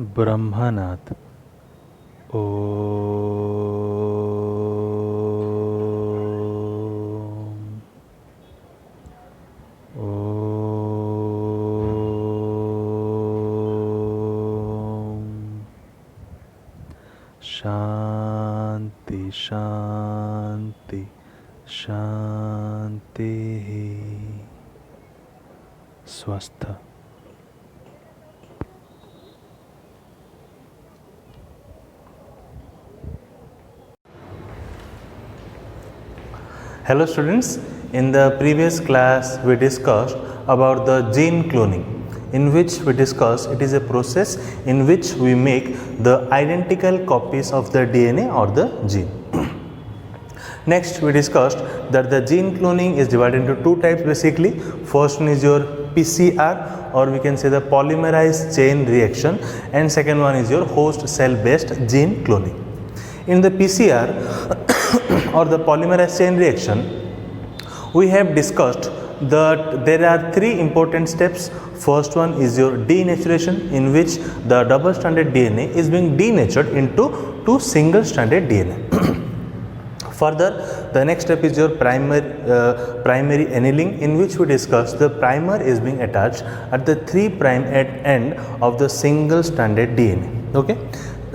ब्रह्मनाथ ओ शांति शांति शांति स्वस्थ। Hello students, in the previous class we discussed about the gene cloning, in which we discussed it is a process in which we make the identical copies of the DNA or the gene. Next we discussed that the gene cloning is divided into two types basically. First one is your PCR, or we can say the polymerase chain reaction, and second one is your host cell based gene cloning. In the PCR or the polymerase chain reaction, we have discussed that there are three important steps. First one is your denaturation, in which the double stranded DNA is being denatured into two single stranded DNA. Further, the next step is your primary annealing, in which we discuss the primer is being attached at the 3' end of the single stranded DNA. Okay.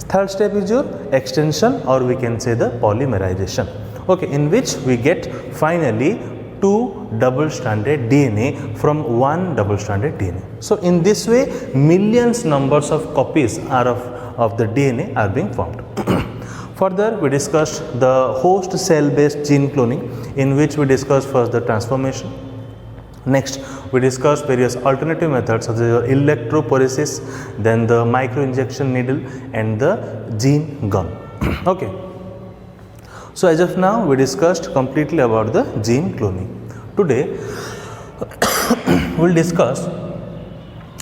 Third step is your extension, or we can say the polymerization. Okay, in which we get finally two double stranded DNA from one double stranded DNA. So in this way, millions numbers of copies are of the DNA are being formed. Further, we discussed the host cell based gene cloning, in which we discussed first the transformation. Next, we discussed various alternative methods such as electrophoresis, then the microinjection needle, and the gene gun. Okay. So as of now, we discussed completely about the gene cloning. Today, we will discuss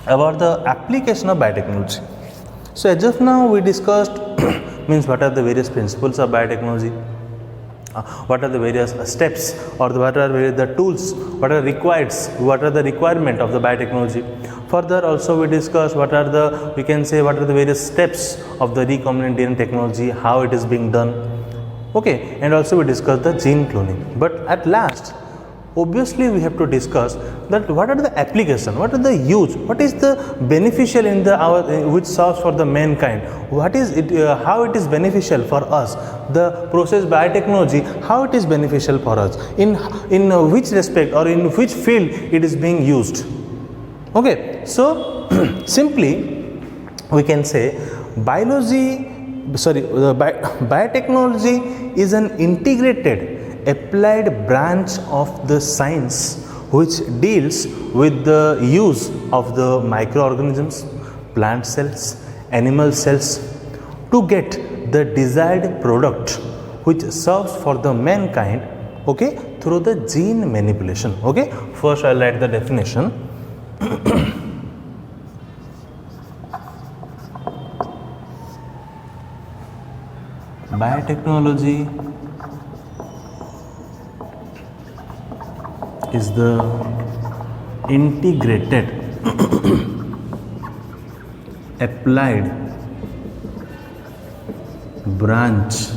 about the application of biotechnology. So as of now, we discussed means what are the various principles of biotechnology, what are the various steps, or what are the tools, what are the requirement of the biotechnology. Further, also we discuss what are the various steps of the recombinant DNA technology, how it is being done. Okay, and also we discuss the gene cloning. But at last, obviously we have to discuss that what are the application, what are the use, what is the beneficial in the which serves for the mankind, what is it, how it is beneficial for us, the process biotechnology, how it is beneficial for us, in which respect or in which field it is being used. Okay, so simply we can say biotechnology is an integrated applied branch of the science which deals with the use of the microorganisms, plant cells, animal cells to get the desired product which serves for the mankind, okay, through the gene manipulation. Okay, first I'll write the definition. Biotechnology is the integrated applied branch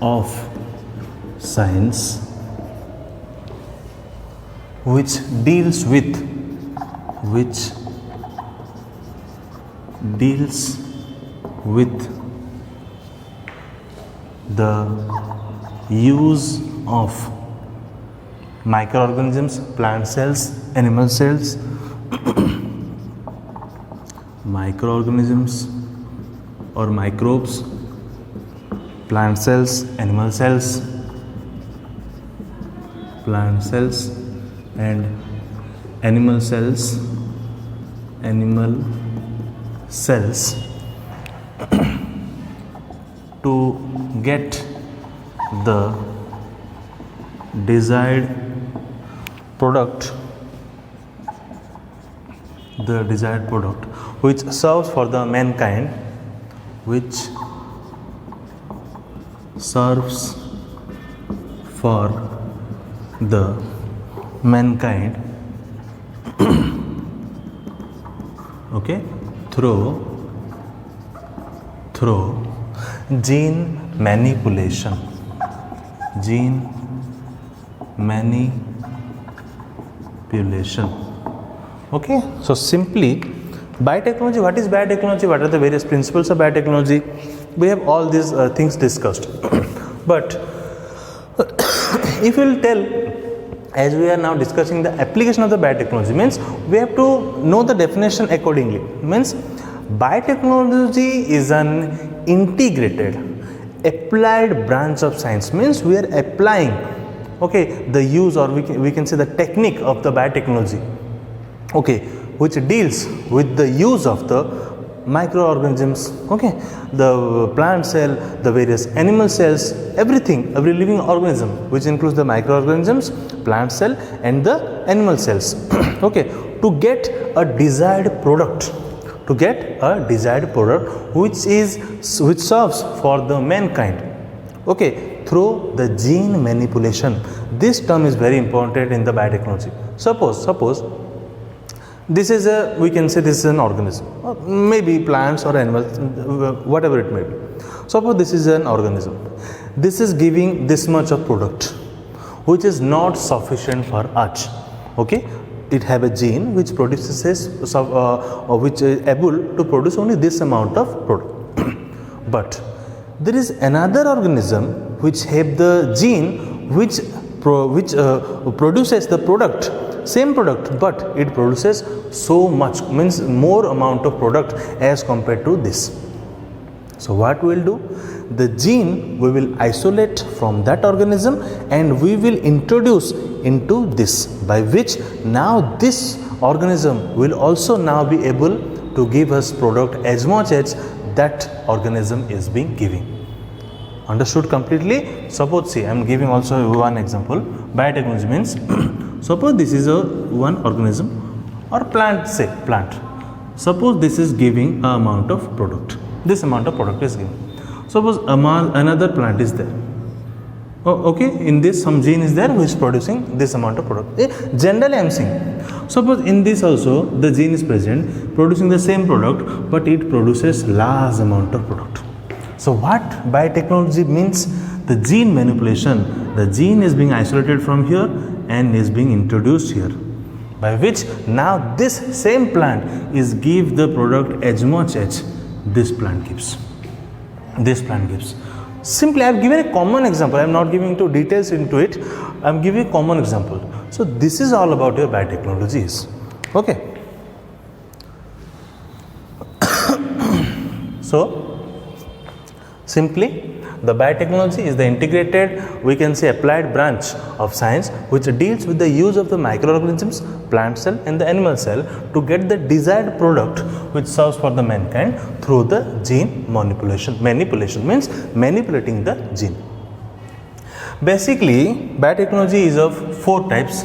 of science which deals with the use of microorganisms, plant cells, animal cells, microorganisms or microbes, plant cells, animal cells, and animal cells to get the desired product which serves for the mankind, okay, through through gene manipulation. Gene manipulation. Okay, so simply biotechnology, what is biotechnology, what are the various principles of biotechnology, we have all these things discussed. But if you will tell, as we are now discussing the application of the biotechnology, means we have to know the definition accordingly. Means biotechnology is an integrated applied branch of science, means we are applying, okay, the use, or we can say the technique of the biotechnology, okay, which deals with the use of the microorganisms, okay, the plant cell, the various animal cells, everything, every living organism, which includes the microorganisms, plant cell and the animal cells, okay, to get a desired product, which serves for the mankind, okay, through the gene manipulation. This term is very important in the biotechnology. Suppose this is a, we can say this is an organism, or maybe plants or animals, whatever it may be. Suppose this is an organism, this is giving this much of product, which is not sufficient for us, okay. It have a gene which produces which is able to produce only this amount of product. But there is another organism which have the gene which produces the product, same product, but it produces so much, means more amount of product as compared to this. So what we will do, the gene we will isolate from that organism and we will introduce into this, by which now this organism will also now be able to give us product as much as that organism is being giving. Understood completely? Suppose, see, I am giving also one example. Biotechnology means suppose this is a one organism or plant, say plant. Suppose this is giving an amount of product. This amount of product is given. Suppose another plant is there. Oh, okay, in this some gene is there which is producing this amount of product. Generally I am saying, suppose in this also the gene is present, producing the same product, but it produces large amount of product. So what biotechnology means? The gene manipulation. The gene is being isolated from here and is being introduced here, by which now this same plant is give the product as much as this plant gives. Simply I have given a common example. I am not giving into details into it. I am giving a common example. So this is all about your biotechnologies. Okay. So simply the biotechnology is the integrated, we can say applied branch of science which deals with the use of the microorganisms, plant cell and the animal cell to get the desired product which serves for the mankind through the gene manipulation. Manipulation means manipulating the gene. Basically, biotechnology is of 4 types.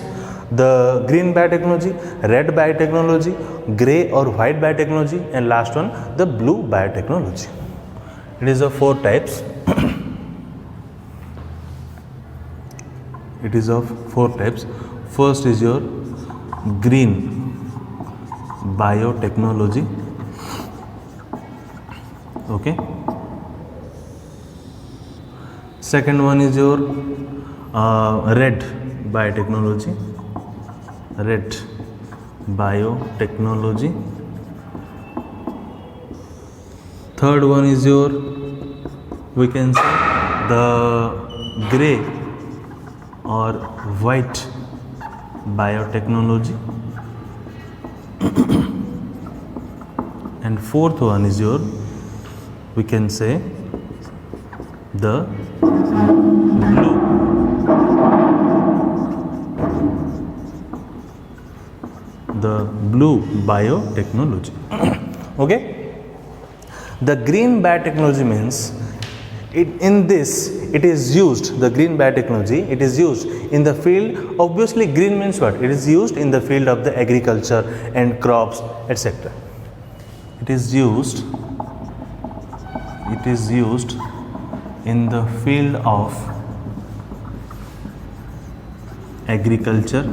The green biotechnology, red biotechnology, grey or white biotechnology, and last one, the blue biotechnology. It is of 4 types. It is of 4 types. First is your green biotechnology. Okay. Second one is your red biotechnology. Red biotechnology. Third one is your, we can say, the grey or white biotechnology. And fourth one is your, we can say, the blue biotechnology. Okay. The green biotechnology means it is used, the green biotechnology, it is used in the field, obviously green means what? It is used in the field of the agriculture and crops, etc. It is used in the field of agriculture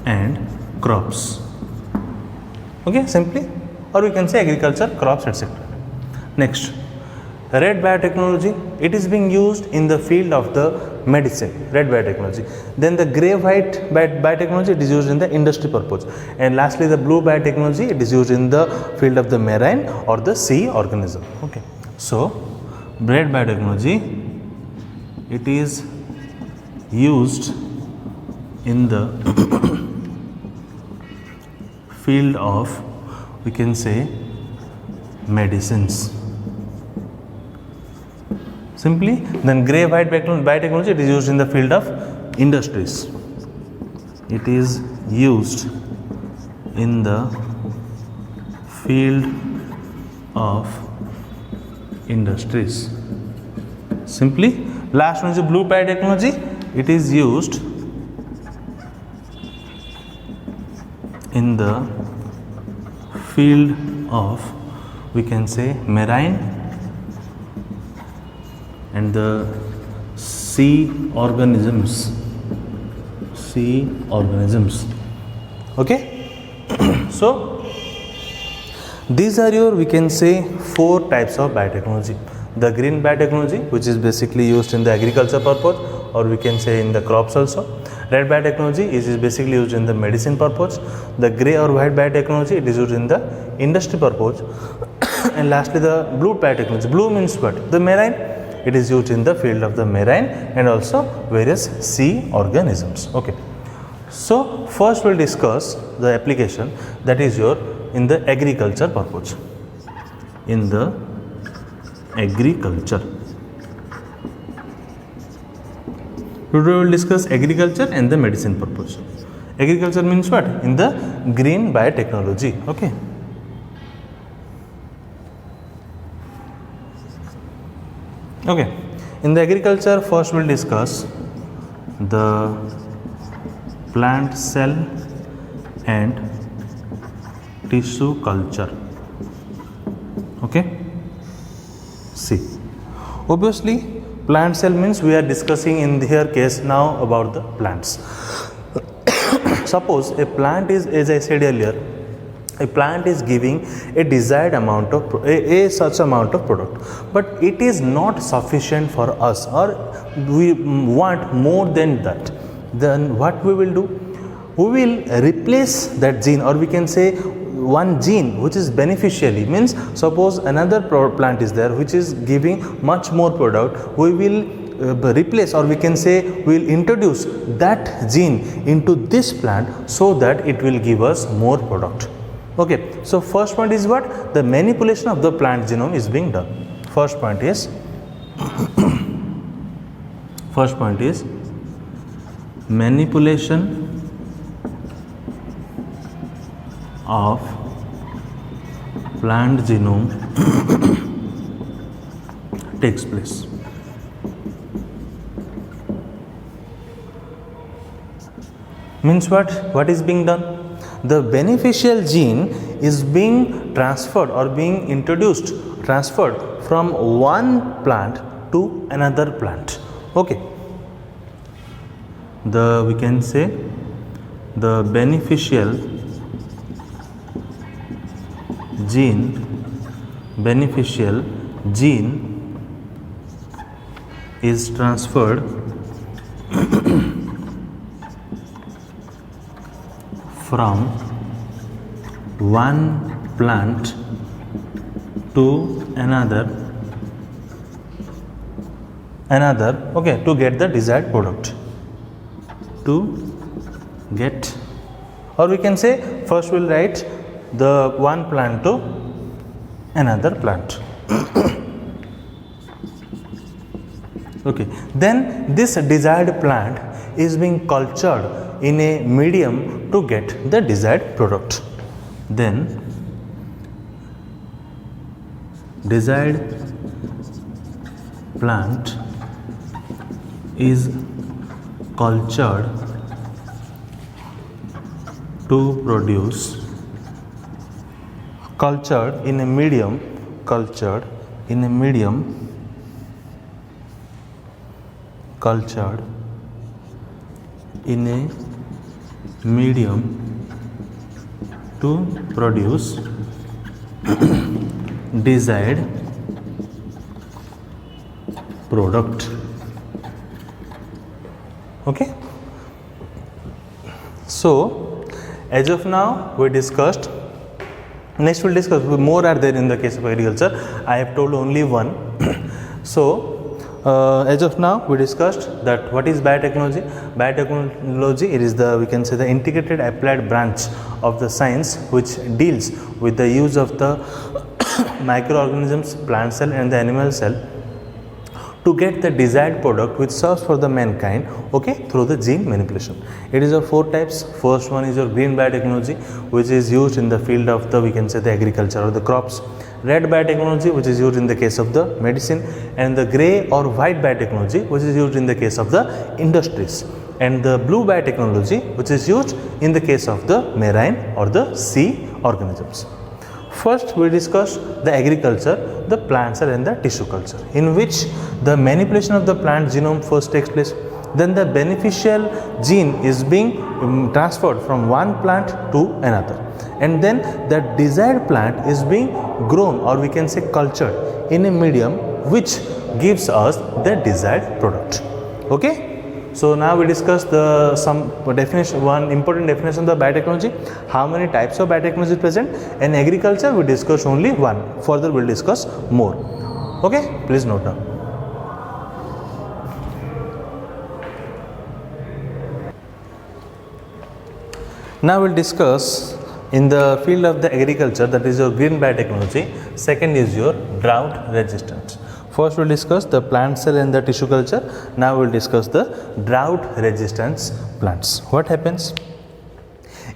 and crops. Okay, simply. or we can say agriculture, crops, etc. Next, red biotechnology, it is being used in the field of the medicine, red biotechnology. Then the grey white biotechnology, it is used in the industry purpose. And lastly, the blue biotechnology, it is used in the field of the marine or the sea organism. Okay. So, red biotechnology, it is used in the field of, we can say, medicines. Simply, then grey white biotechnology, it is used in the field of industries. It is used in the field of industries. Simply, last one is the blue biotechnology, it is used in the field of, we can say, marine and the sea organisms. Okay. So these are your, we can say, 4 types of biotechnology. The green biotechnology, which is basically used in the agriculture purpose, or we can say in the crops also. Red biotechnology is basically used in the medicine purpose. The grey or white biotechnology, it is used in the industry purpose. And lastly, the blue biotechnology. Blue means what? The marine. It is used in the field of the marine and also various sea organisms. Okay. So first we'll discuss the application, that is your in the agriculture purpose. In the agriculture. Today we will discuss agriculture and the medicine purpose. Agriculture means what? In the green biotechnology. Okay. Okay. In the agriculture, first we will discuss the plant cell and tissue culture. Okay. See, obviously, plant cell means we are discussing in here case now about the plants. Suppose a plant is, as I said earlier, a plant is giving a desired amount of such amount of product, but it is not sufficient for us, or we want more than that. Then what we will do? We will replace that gene, or we can say one gene which is beneficially, means suppose another plant is there which is giving much more product, we will replace, or we can say we will introduce that gene into this plant so that it will give us more product. Okay, so first point is what? The manipulation of the plant genome is being done. First point is manipulation of plant genome takes place. Means what? What is being done? The beneficial gene is being transferred or being transferred from one plant to another plant. Okay. We can say the beneficial gene is transferred from one plant to another, okay, to get the desired product. Or we can say first we'll write the one plant to another plant. Okay, then this desired plant is being cultured in a medium to get the desired product. Then desired plant is cultured to produce, cultured in a medium to produce desired product. Okay. So as of now we discussed. Next we'll discuss more are there in the case of agriculture. I have told only one. So as of now we discussed that what is biotechnology. Biotechnology, it is the, we can say, the integrated applied branch of the science which deals with the use of the microorganisms, plant cell and the animal cell to get the desired product which serves for the mankind, okay, through the gene manipulation. It is of 4 types. First one is your green biotechnology, which is used in the field of the, we can say, the agriculture or the crops. Red biotechnology, which is used in the case of the medicine, and the grey or white biotechnology, which is used in the case of the industries, and the blue biotechnology, which is used in the case of the marine or the sea organisms. First we discuss the agriculture, the plant cell and the tissue culture, in which the manipulation of the plant genome first takes place. Then the beneficial gene is being transferred from one plant to another, and then the desired plant is being grown, or we can say cultured, in a medium which gives us the desired product. Okay. So now we discuss the some definition, one important definition of the biotechnology, how many types of biotechnology is present. In agriculture we discuss only one, further we will discuss more. Okay, please note down. Now we will discuss in the field of the agriculture, that is your green biotechnology. Second is your drought resistance. First we will discuss the plant cell and the tissue culture. Now we will discuss the drought resistance plants. What happens?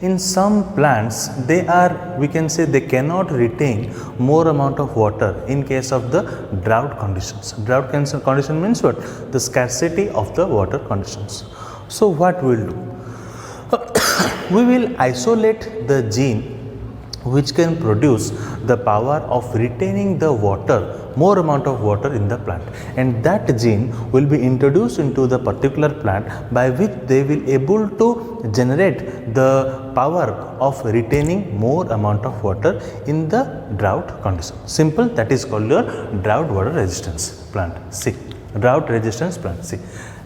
In some plants, they are, we can say, they cannot retain more amount of water in case of the drought conditions. Drought condition means what? The scarcity of the water conditions. So what we will do? We will isolate the gene which can produce the power of retaining the water, more amount of water in the plant, and that gene will be introduced into the particular plant, by which they will able to generate the power of retaining more amount of water in the drought condition. Simple, that is called your drought water resistance plant. See, drought resistance plant. See,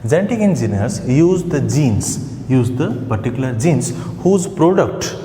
genetic engineers use the particular genes whose product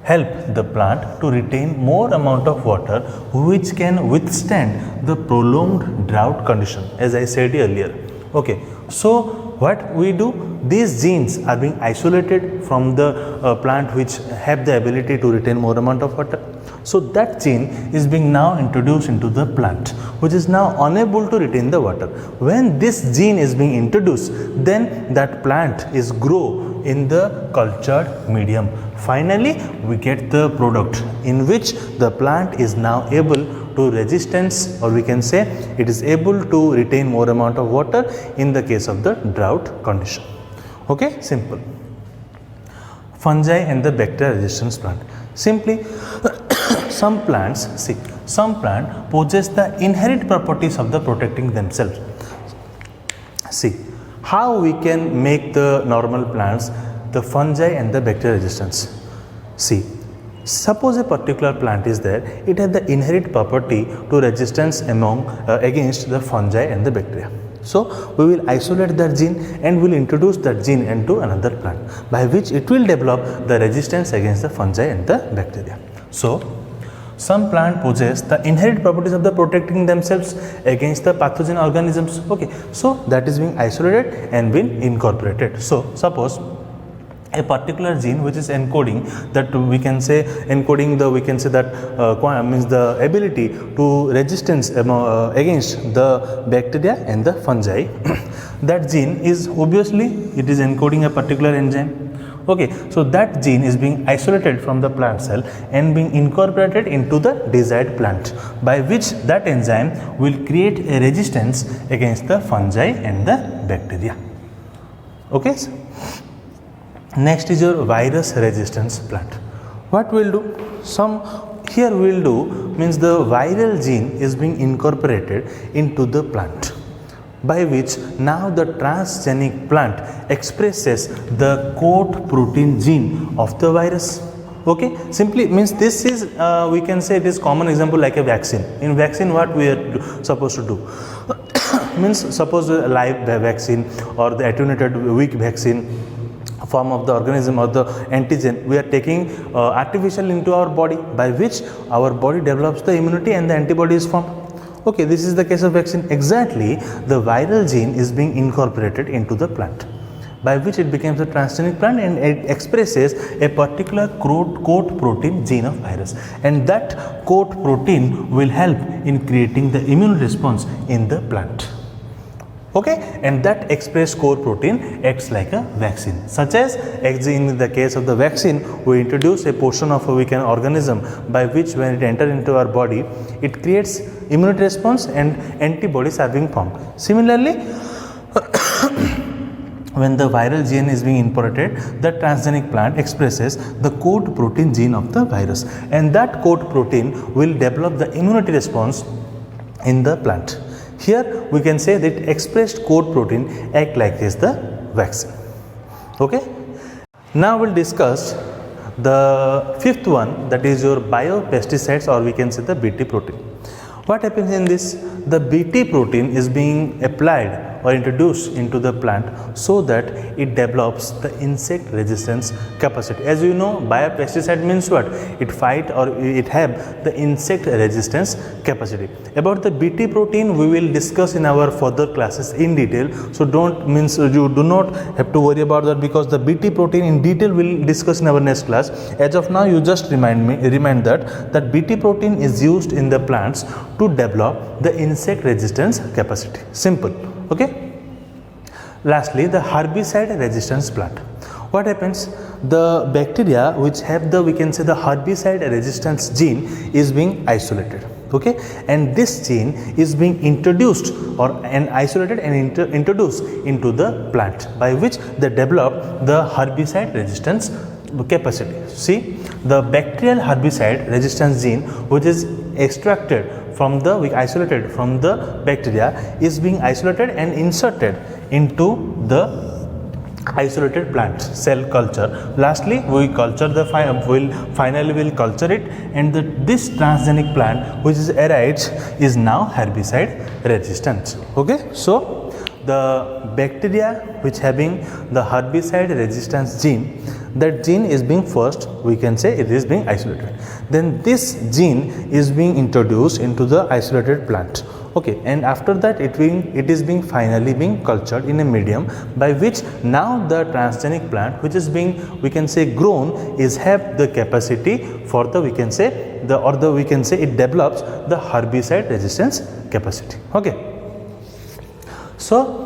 help the plant to retain more amount of water which can withstand the prolonged drought condition, as I said earlier. Okay, so what we do, these genes are being isolated from the plant which have the ability to retain more amount of water. So that gene is being now introduced into the plant, which is now unable to retain the water. When this gene is being introduced, then that plant is grow in the cultured medium. Finally, we get the product in which the plant is now able to resistance, or we can say it is able to retain more amount of water in the case of the drought condition. Okay, simple. Fungi and the bacteria resistance plant. Simply, some plants, see, some plant possess the inherent properties of the protecting themselves. See, how we can make the normal plants the fungi and the bacteria resistance. See, suppose a particular plant is there, it has the inherent property to resistance against the fungi and the bacteria. So we will isolate that gene and will introduce that gene into another plant, by which it will develop the resistance against the fungi and the bacteria. So some plant possess the inherent properties of the protecting themselves against the pathogen organisms. Okay, so that is being isolated and being incorporated. So suppose a particular gene which is encoding that, we can say encoding the, we can say that means the ability to resistance against the bacteria and the fungi. That gene is obviously, it is encoding a particular enzyme. Okay, so that gene is being isolated from the plant cell and being incorporated into the desired plant, by which that enzyme will create a resistance against the fungi and the bacteria. Okay. Next is your virus resistance plant. What we will do? Here we will do means the viral gene is being incorporated into the plant, by which now the transgenic plant expresses the coat protein gene of the virus. Okay, simply means this is we can say it is common example like a vaccine. In vaccine, what we are supposed to do means suppose a live vaccine or the attenuated weak vaccine form of the organism or the antigen we are taking artificial into our body, by which our body develops the immunity and the antibody is formed. Okay, this is the case of vaccine. Exactly, the viral gene is being incorporated into the plant, by which it becomes a transgenic plant and it expresses a particular coat protein gene of virus, and that coat protein will help in creating the immune response in the plant. Okay, and that expressed core protein acts like a vaccine, such as in the case of the vaccine we introduce a portion of a weakened organism by which when it enters into our body it creates immunity response and antibodies are being formed. Similarly, when the viral gene is being imported, the transgenic plant expresses the coat protein gene of the virus, and that coat protein will develop the immunity response in the plant. Here we can say that expressed coat protein act like this the vaccine. Okay. Now we'll discuss the fifth one, that is your biopesticides, or we can say the BT protein. What happens in this? The BT protein is being applied or introduced into the plant so that it develops the insect resistance capacity. As you know, biopesticide means what? It fight or it have the insect resistance capacity. About the BT protein we will discuss in our further classes in detail, so you do not have to worry about that, because the BT protein in detail we will discuss in our next class. As of now, you just remind that BT protein is used in the plants to develop the insect resistance capacity. Simple. Okay. Lastly, the herbicide resistance plant. What happens? The bacteria which have the, we can say, the herbicide resistance gene is being isolated. Okay, and this gene is being introduced and isolated and introduced into the plant, by which they develop the herbicide resistance capacity. See, the bacterial herbicide resistance gene, which is extracted from the isolated from the bacteria, is being isolated and inserted into the isolated plant cell culture. Lastly, we culture the finally will culture it, and this transgenic plant which is arrived is now herbicide resistant. Okay, so the bacteria which having the herbicide resistance gene, that gene is being first, we can say it is being isolated, then this gene is being introduced into the isolated plant. Okay, and after that it is being finally being cultured in a medium, by which now the transgenic plant which is being, we can say, grown is have the capacity for the, we can say, it develops the herbicide resistance capacity. Okay. So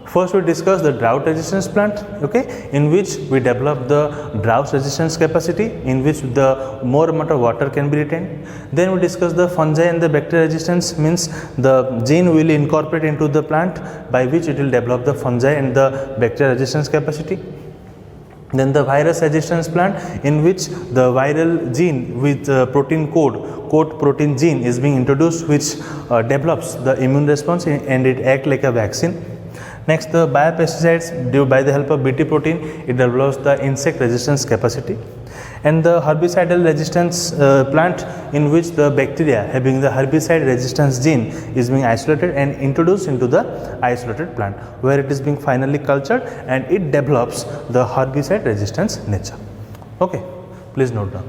first we discuss the drought resistance plant, okay, in which we develop the drought resistance capacity, in which the more amount of water can be retained. Then we discuss the fungi and the bacteria resistance, means the gene will incorporate into the plant by which it will develop the fungi and the bacteria resistance capacity. Then the virus resistance plant, in which the viral gene with protein coat protein gene is being introduced, which develops the immune response and it act like a vaccine. Next, the biopesticides, by the help of BT protein, it develops the insect resistance capacity. And the herbicidal resistance plant, in which the bacteria having the herbicide resistance gene is being isolated and introduced into the isolated plant, where it is being finally cultured and it develops the herbicide resistance nature. Okay, please note down.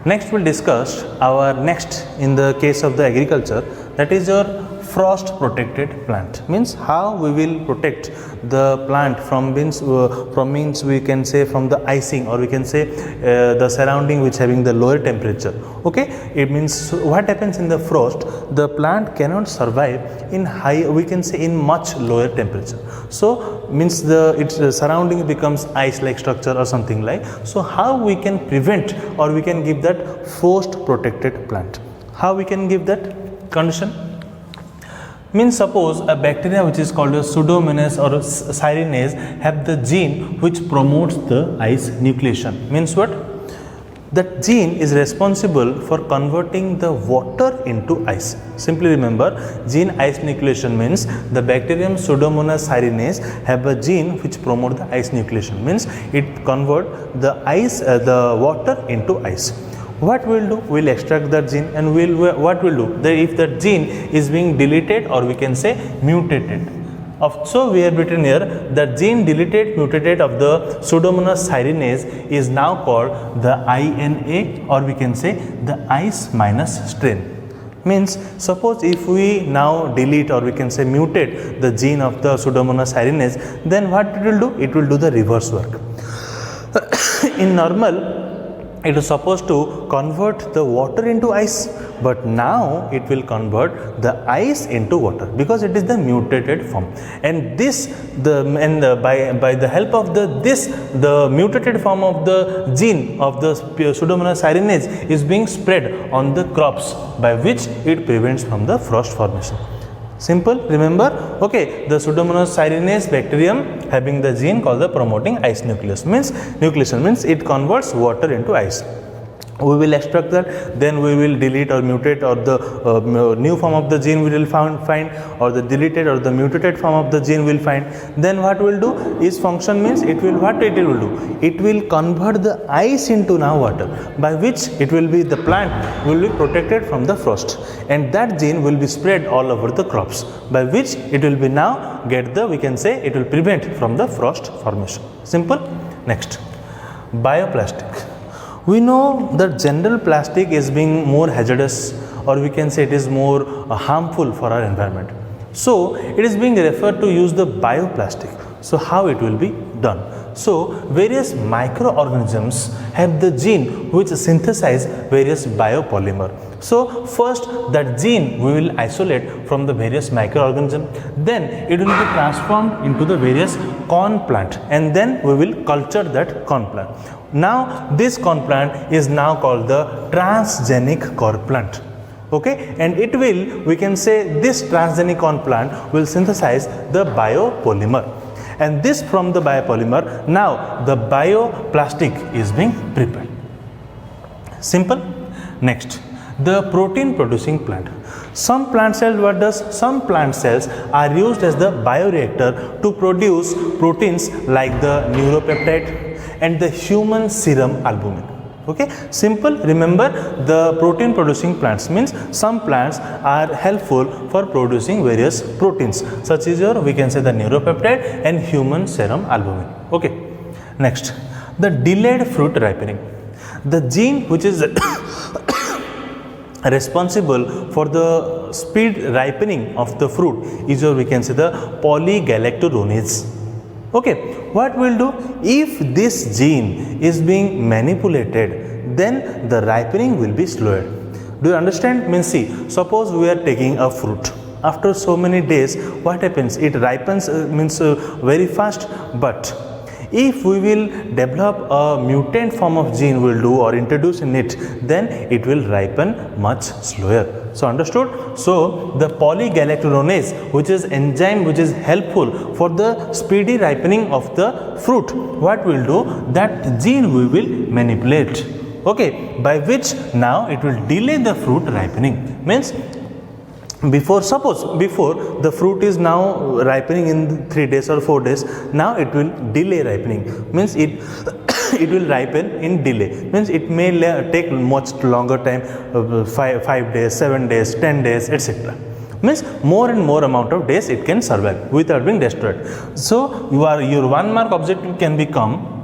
Next, we'll discuss our next in the case of the agriculture, that is your frost protected plant. Means how we will protect the plant from means we can say from the icing, or we can say the surrounding which having the lower temperature. Okay, it means what happens in the frost, the plant cannot survive in high, we can say in much lower temperature. So means its surrounding becomes ice like structure or something like. So how we can prevent or we can give that frost protected plant? How we can give that condition? Means suppose a bacteria which is called a pseudomonas or syrinase have the gene which promotes the ice nucleation. Means what? That gene is responsible for converting the water into ice. Simply remember, gene ice nucleation means the bacterium Pseudomonas carinase have a gene which promote the ice nucleation, means it convert the the water into ice. What we'll do, we'll extract that gene, and what we'll do, if that gene is being deleted, or we can say mutated. So we have written here that gene deleted mutated of the Pseudomonas carinase is now called the INA, or we can say the ice minus strain. Means suppose if we now delete, or we can say mutate the gene of the Pseudomonas carinase, then what it will do? It will do the reverse work. In normal, it is supposed to convert the water into ice, but now it will convert the ice into water because it is the mutated form. And by the help of the mutated form of the gene of the Pseudomonas carinase is being spread on the crops, by which it prevents from the frost formation. Simple, remember? Okay, the Pseudomonas carinase bacterium having the gene called the promoting ice nucleation means it converts water into ice. We will extract that, then we will delete or mutate, or the new form of the gene we will find, or the deleted or the mutated form of the gene we will find. Then what we will do is function means it will do? It will convert the ice into now water, by which it will be, the plant will be protected from the frost, and that gene will be spread all over the crops, by which it will be now get the, we can say it will prevent from the frost formation. Simple. Next, bioplastic. We know that general plastic is being more hazardous, or we can say it is more harmful for our environment. So it is being referred to use the bioplastic. So how it will be done? So various microorganisms have the gene which synthesize various biopolymer. So first that gene we will isolate from the various microorganisms, then it will be transformed into the various corn plant, and then we will culture that corn plant. Now this corn plant is now called the transgenic corn plant. Okay, and it will, we can say this transgenic corn plant will synthesize the biopolymer, and this from the biopolymer now the bioplastic is being prepared. Simple. Next, the protein producing plant. Some plant cells are used as the bioreactor to produce proteins like the neuropeptide and the human serum albumin. Okay, simple. Remember, the protein producing plants means some plants are helpful for producing various proteins, such as we can say the neuropeptide and human serum albumin. Okay, next, the delayed fruit ripening. The gene which is responsible for the speed ripening of the fruit is, or we can say, the polygalacturonase. Okay, what we'll do, if this gene is being manipulated, then the ripening will be slowed. Do you understand? Means see, suppose we are taking a fruit. After so many days, what happens? It ripens very fast, but if we will develop a mutant form of gene will do or introduce in it, then it will ripen much slower. So understood? So the polygalacturonase, which is enzyme which is helpful for the speedy ripening of the fruit, what will do, that gene we will manipulate. Okay, by which now it will delay the fruit ripening. Means before the fruit is now ripening in 3 days or 4 days, now it will delay ripening. Means it will ripen in delay. Means it may take much longer time, 5 days, 7 days, 10 days, etc. Means more and more amount of days it can survive without being destroyed. So your 1 mark objective can become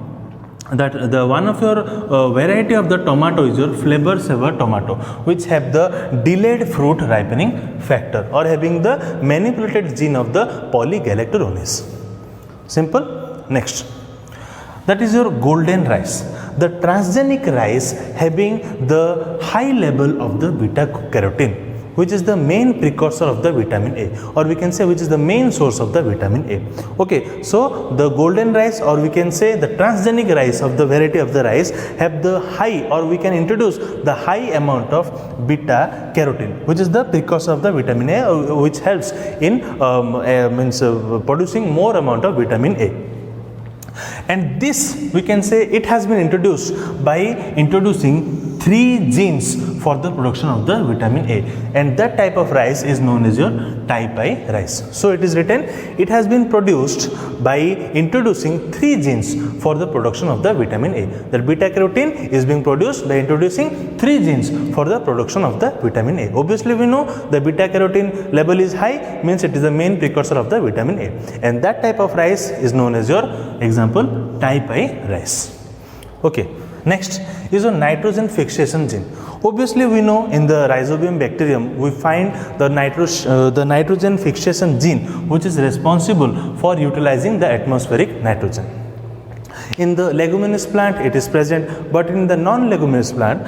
that the one of your variety of the tomato is your flavor saver tomato, which have the delayed fruit ripening factor or having the manipulated gene of the polygalacturonase. Simple. Next, that is your golden rice. The transgenic rice having the high level of the beta carotene, which is the main precursor of the vitamin A, or we can say which is the main source of the vitamin A. Okay, so the golden rice, or we can say the transgenic rice of the variety of the rice have the high, or we can introduce the high amount of beta carotene, which is the precursor of the vitamin A, which helps in producing more amount of vitamin A. And this, we can say, it has been introduced by introducing 3 genes for the production of the vitamin A, and that type of rice is known as your type I rice. So it is written, it has been produced by introducing 3 genes for the production of the vitamin A. That beta carotene is being produced by introducing 3 genes for the production of the vitamin A. Obviously we know the beta carotene level is high, means it is the main precursor of the vitamin A, and that type of rice is known as your example type I rice. Okay. Next is a nitrogen fixation gene. Obviously we know in the Rhizobium bacterium we find the nitrogen fixation gene, which is responsible for utilizing the atmospheric nitrogen. In the leguminous plant it is present, but in the non-leguminous plant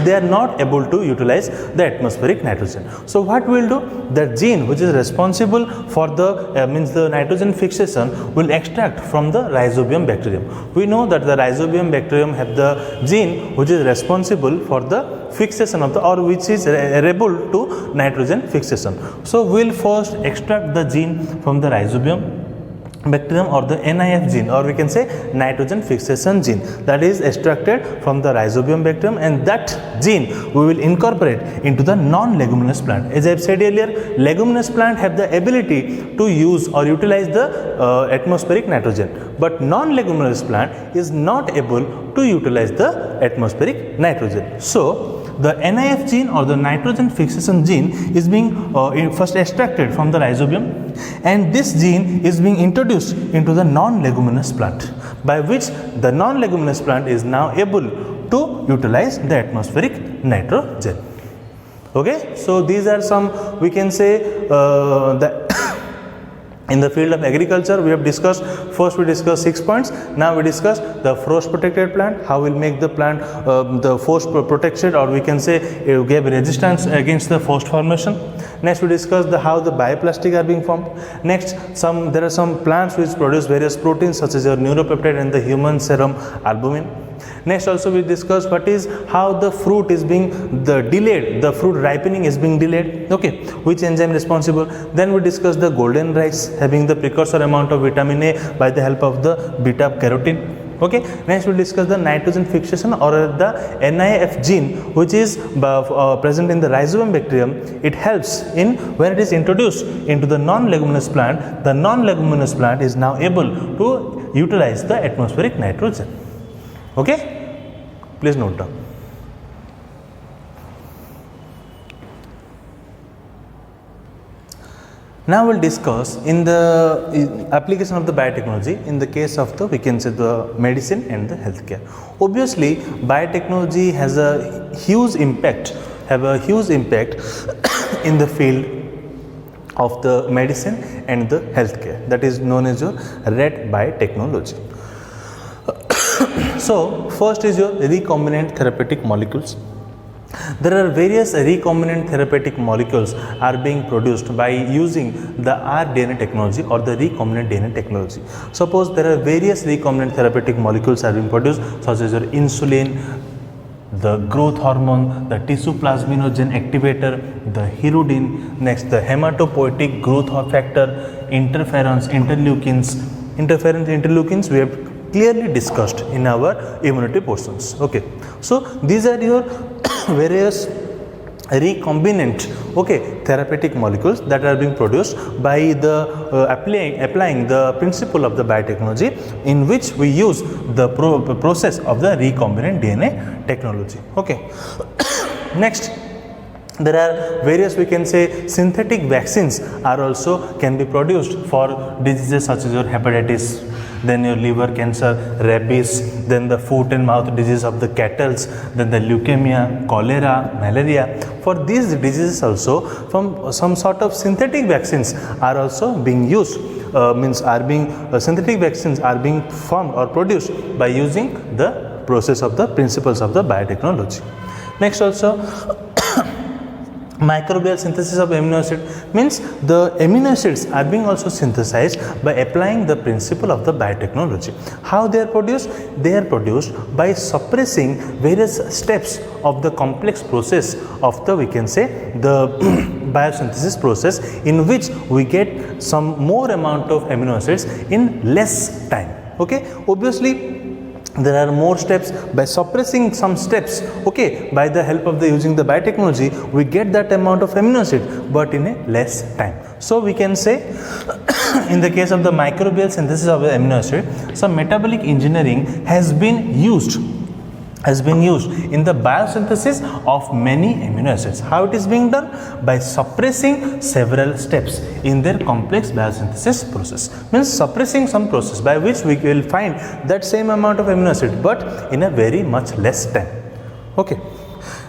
they are not able to utilize the atmospheric nitrogen. So what we will do, the gene which is responsible for the means the nitrogen fixation will extract from the Rhizobium bacterium. We know that the Rhizobium bacterium have the gene which is responsible for the fixation of the, or which is able to nitrogen fixation. So we will first extract the gene from the Rhizobium bacterium, or the NIF gene, or we can say nitrogen fixation gene, that is extracted from the Rhizobium bacterium, and that gene we will incorporate into the non-leguminous plant. As I have said earlier, leguminous plant have the ability to use or utilize the atmospheric nitrogen, but non-leguminous plant is not able to utilize the atmospheric nitrogen. So the NIF gene, or the nitrogen fixation gene, is being first extracted from the Rhizobium, and this gene is being introduced into the non-leguminous plant, by which the non-leguminous plant is now able to utilize the atmospheric nitrogen. Okay, so these are some, we can say, in the field of agriculture we have discussed, first we discussed 6 points, now we discuss the frost protected plant, how we will make the plant the frost protected, or we can say give resistance against the frost formation. Next we discuss how the bioplastic are being formed. Next there are some plants which produce various proteins such as your neuropeptide and the human serum albumin. Next also we discuss how the fruit is being delayed, the fruit ripening is being delayed, okay, which enzyme responsible. Then we discuss the golden rice having the precursor amount of vitamin A by the help of the beta carotene. Okay. Next we discuss the nitrogen fixation, or the NIF gene, which is present in the Rhizobium bacterium. It helps in when it is introduced into the non-leguminous plant, the non-leguminous plant is now able to utilize the atmospheric nitrogen. Okay, please note down. Now we will discuss in the application of the biotechnology in the case of the, we can say, the medicine and the healthcare. Obviously biotechnology has a huge impact, in the field of the medicine and the healthcare, that is known as your red biotechnology. So first is your recombinant therapeutic molecules. There are various recombinant therapeutic molecules are being produced by using the rDNA technology or the recombinant DNA technology. Suppose there are various recombinant therapeutic molecules are being produced, such as your insulin, the growth hormone, the tissue plasminogen activator, the hirudin, next the hematopoietic growth factor, interferons, interleukins we have clearly discussed in our immunity portions. Okay, so these are your various recombinant, okay, therapeutic molecules that are being produced by the applying the principle of the biotechnology, in which we use the process of the recombinant DNA technology. Okay. Next, there are various, we can say, synthetic vaccines are also can be produced for diseases such as your hepatitis, then your liver cancer, rabies, then the foot and mouth disease of the cattle, then the leukemia, cholera, malaria. For these diseases also, from some sort of synthetic vaccines are also being used, synthetic vaccines are being formed or produced by using the process of the principles of the biotechnology. Next also, microbial synthesis of amino acid means the amino acids are being also synthesized by applying the principle of the biotechnology. How they are produced? They are produced by suppressing various steps of the complex process of the, we can say, the biosynthesis process, in which we get some more amount of amino acids in less time. Okay, obviously there are more steps. By suppressing some steps, okay, by the help of the using the biotechnology, we get that amount of amino acid but in a less time. So we can say in the case of the microbial synthesis of the amino acid, some metabolic engineering has been used in the biosynthesis of many amino acids. How it is being done? By suppressing several steps in their complex biosynthesis process. Means suppressing some process by which we will find that same amount of amino acid but in a very much less time. Okay.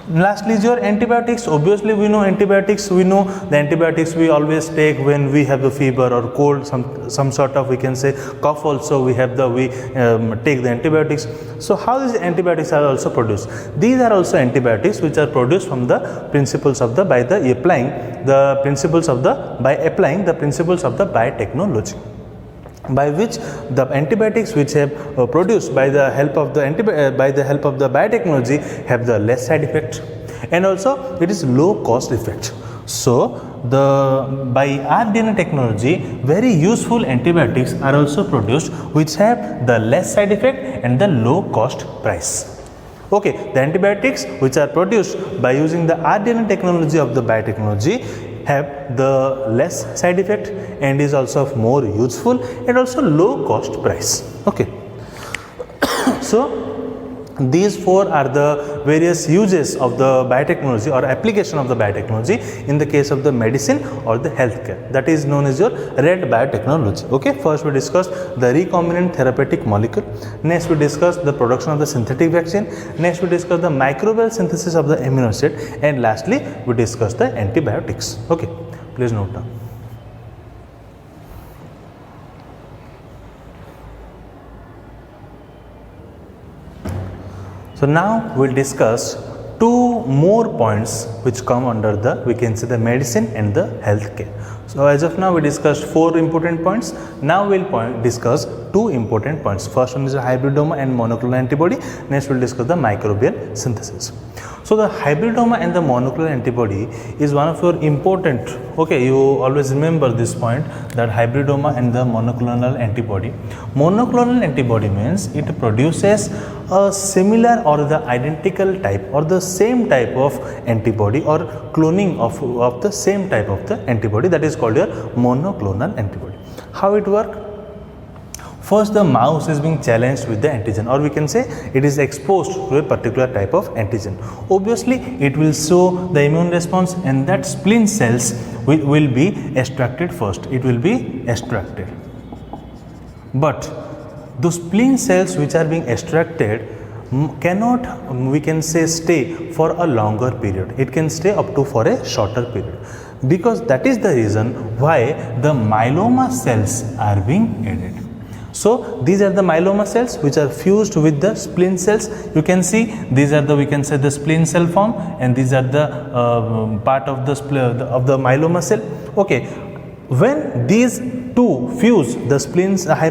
Lastly is your antibiotics. Obviously we know antibiotics, the antibiotics we always take when we have a fever or cold, some sort of, we can say, cough also, we take the antibiotics. So how these antibiotics are also produced? These are also antibiotics which are produced from the principles of the by applying the principles of the biotechnology, by which the antibiotics which have produced by the help of the biotechnology have the less side effect, and also it is low cost effect. So by RDNA technology, very useful antibiotics are also produced which have the less side effect and the low cost price. Okay, the antibiotics which are produced by using the RDNA technology of the biotechnology have the less side effect and is also of more useful and also low cost price. Okay. So these four are the various uses of the biotechnology or application of the biotechnology in the case of the medicine or the healthcare, that is known as your red biotechnology. Okay, first we discussed the recombinant therapeutic molecule, next we discussed the production of the synthetic vaccine, next we discussed the microbial synthesis of the amino acid, and lastly we discussed the antibiotics. Okay, please note down. So now we will discuss two more points which come under the, we can say, the medicine and the healthcare. So as of now we discussed four important points. Now we will discuss two important points. First one is the hybridoma and monoclonal antibody. Next we will discuss the microbial synthesis. So the hybridoma and the monoclonal antibody is one of your important, okay, you always remember this point, that hybridoma and the monoclonal antibody. Monoclonal antibody means it produces a similar or the identical type or the same type of antibody or cloning of the same type of the antibody, that is called your monoclonal antibody. How it works? First, the mouse is being challenged with the antigen, or we can say it is exposed to a particular type of antigen. Obviously, it will show the immune response, and that spleen cells will be extracted first. It will be extracted. But those spleen cells which are being extracted cannot, we can say, stay for a longer period. It can stay up to for a shorter period, because that is the reason why the myeloma cells are being added. So these are the myeloma cells which are fused with the spleen cells. You can see these are the, we can say, the spleen cell form, and these are the part of the myeloma cell. Okay, when these two fuse, the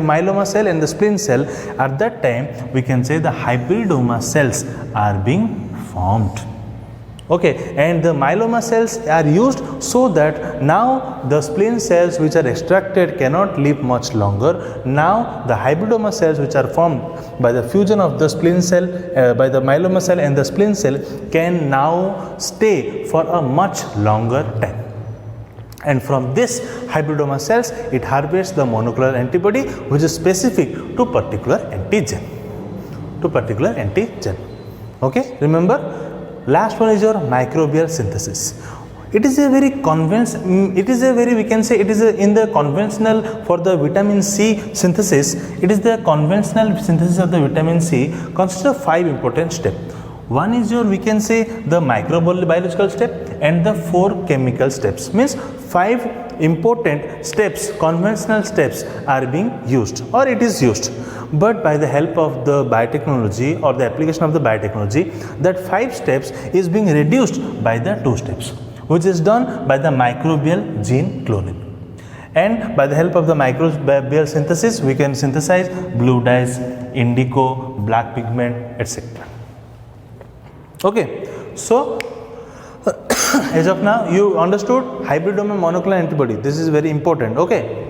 myeloma cell and the spleen cell, at that time we can say the hybridoma cells are being formed. Okay, and the myeloma cells are used so that now the spleen cells which are extracted cannot live much longer. Now the hybridoma cells which are formed by the fusion of the spleen cell, by the myeloma cell and the spleen cell, can now stay for a much longer time. And from this hybridoma cells, it harvests the monoclonal antibody which is specific to particular antigen. Okay, remember. Last one is your microbial synthesis. It is a very we can say it is in the conventional for the vitamin C synthesis. It is the conventional synthesis of the vitamin C consists of 5 important steps. One is your, we can say, the microbiological step and the 4 chemical steps. Means 5 important steps, conventional steps are being used, or it is used. But by the help of the biotechnology or the application of the biotechnology, that 5 steps is being reduced by the 2 steps, which is done by the microbial gene cloning. And by the help of the microbial synthesis, we can synthesize blue dyes, indigo, black pigment, etc. Okay, so as of now you understood hybridoma monoclonal antibody. This is very important. Okay,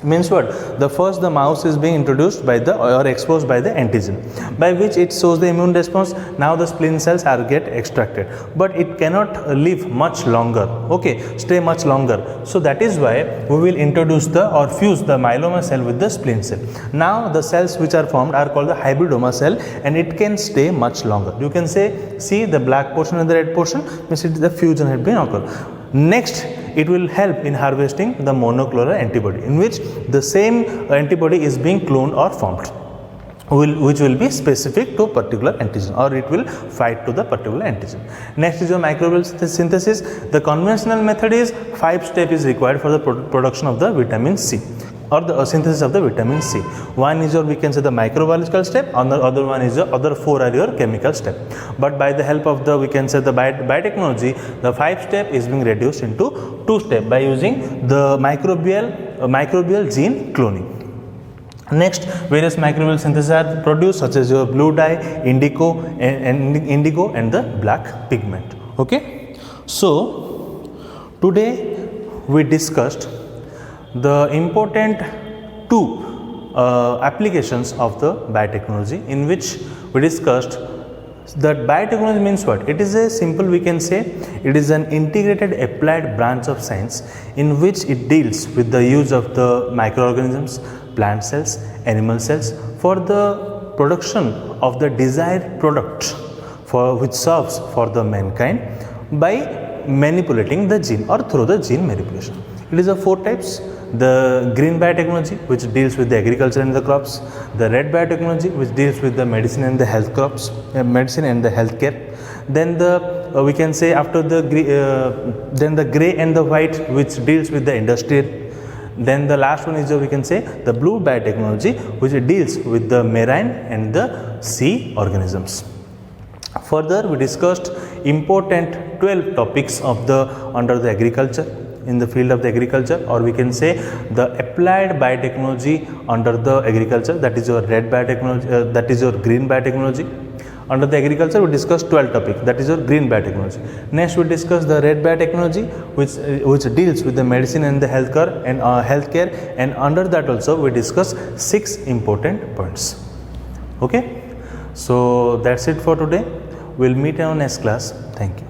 Means what? The mouse is being introduced by the or exposed by the antigen, by which it shows the immune response. Now the spleen cells are get extracted, but it cannot live much longer, okay, stay much longer. So that is why we will introduce the or fuse the myeloma cell with the spleen cell. Now the cells which are formed are called the hybridoma cell, and it can stay much longer. You can say, see the black portion and the red portion, means it is the fusion had been occurred. Next, it will help in harvesting the monoclonal antibody, in which the same antibody is being cloned or formed, which will be specific to particular antigen, or it will fight to the particular antigen. Next is your microbial synthesis. The conventional method is 5 steps is required for the production of the vitamin C, or the synthesis of the vitamin C. One is your, we can say, the microbiological step, and the other one is the other 4 are your chemical step. But by the help of the, we can say, the biotechnology, the 5 step is being reduced into 2 step by using the microbial gene cloning. Next, various microbial syntheses are produced, such as your blue dye, indigo and the black pigment. Okay. So today we discussed the important 2 applications of the biotechnology, in which we discussed that biotechnology means what? It is a simple, we can say, it is an integrated applied branch of science in which it deals with the use of the microorganisms, plant cells, animal cells for the production of the desired product which serves for the mankind by manipulating the gene or through the gene manipulation. It is of 4 types. The green biotechnology, which deals with the agriculture and the crops. The red biotechnology, which deals with the medicine and the health crops, medicine and the healthcare. Then the we can say after the then the gray and the white, which deals with the industrial. Then the last one is we can say the blue biotechnology, which deals with the marine and the sea organisms. Further, we discussed important 12 topics of the under the agriculture, in the field of the agriculture, or we can say the applied biotechnology under the agriculture, that is your red biotechnology, that is your green biotechnology. Under the agriculture we discussed 12 topics, that is your green biotechnology. Next we discuss the red biotechnology, which deals with the medicine and the healthcare, and under that also we discuss 6 important points. Okay, so that's it for today. We'll meet in our next class. Thank you.